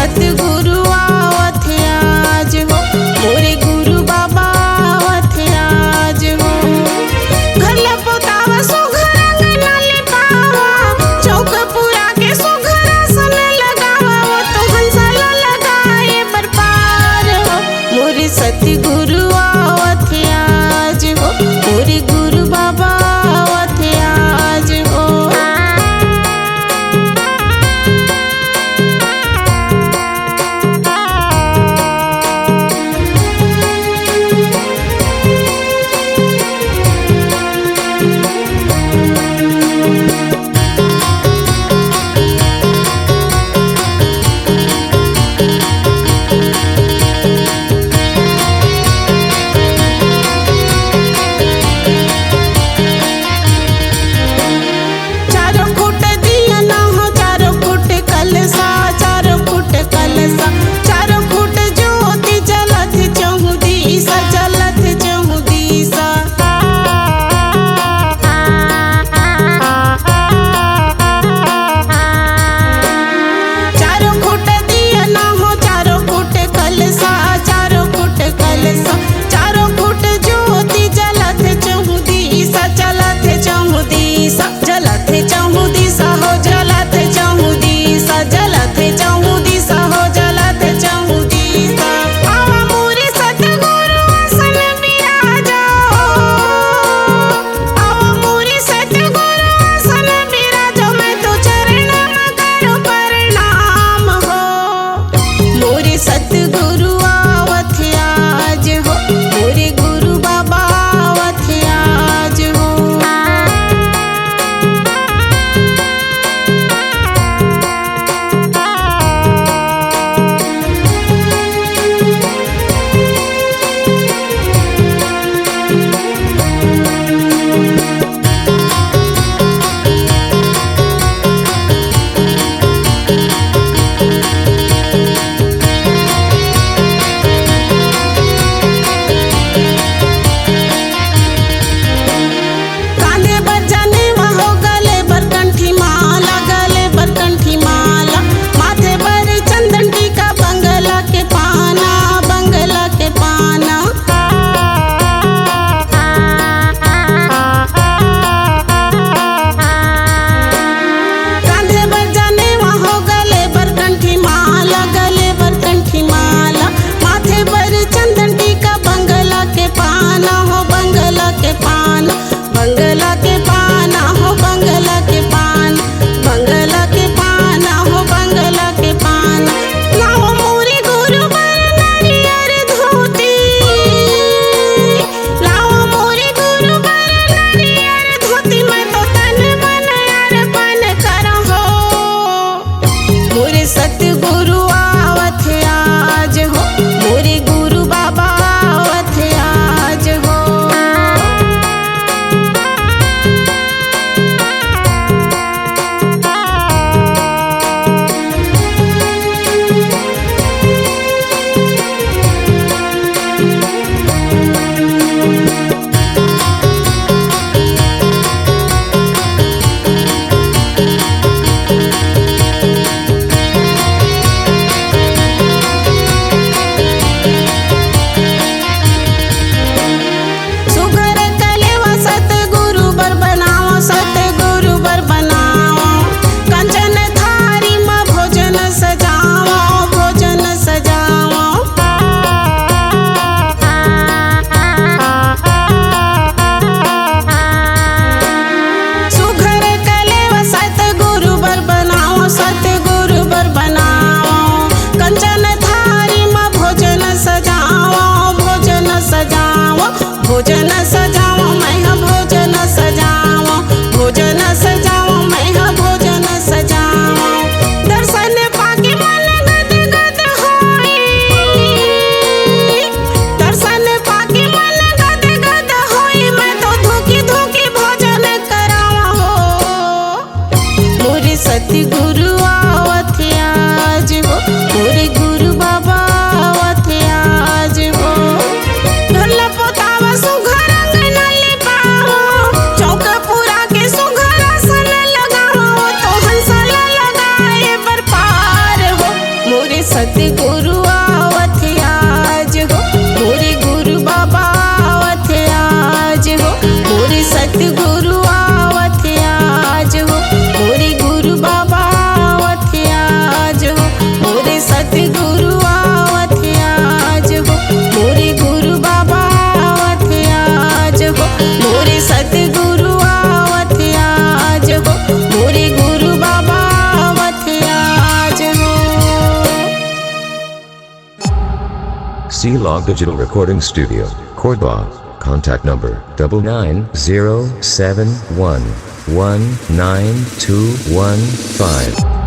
सतगुरु आवत है आज हो, मोरे गुरु बाबा आवत है आज हो। घर ला पोतावा सुघर अंगना ले पावा, चौक पूरा के सुघर आसन लगावा, वो तो हंसा ला लगाए बर पार हो, मोरे सतगुरु आवत है आज हो, मोरे गुरु बाबा आवत है आज हो। सतगुरु आवत आज हो, मोरे गुरु बाबा आवत आज हो, मोरे सतगुरु आवत आज हो, मोरे गुरु बाबा आवत आज हो, मोरे सतगुरु आवत आज हो, मोरे गुरु बाबा आवत आज हो, मोरे सतगुरु आवत आज हो, मोरे गुरु बाबा आवत आज हो। C-Log Digital Recording Studio, Cordoba. Contact number 99071192215.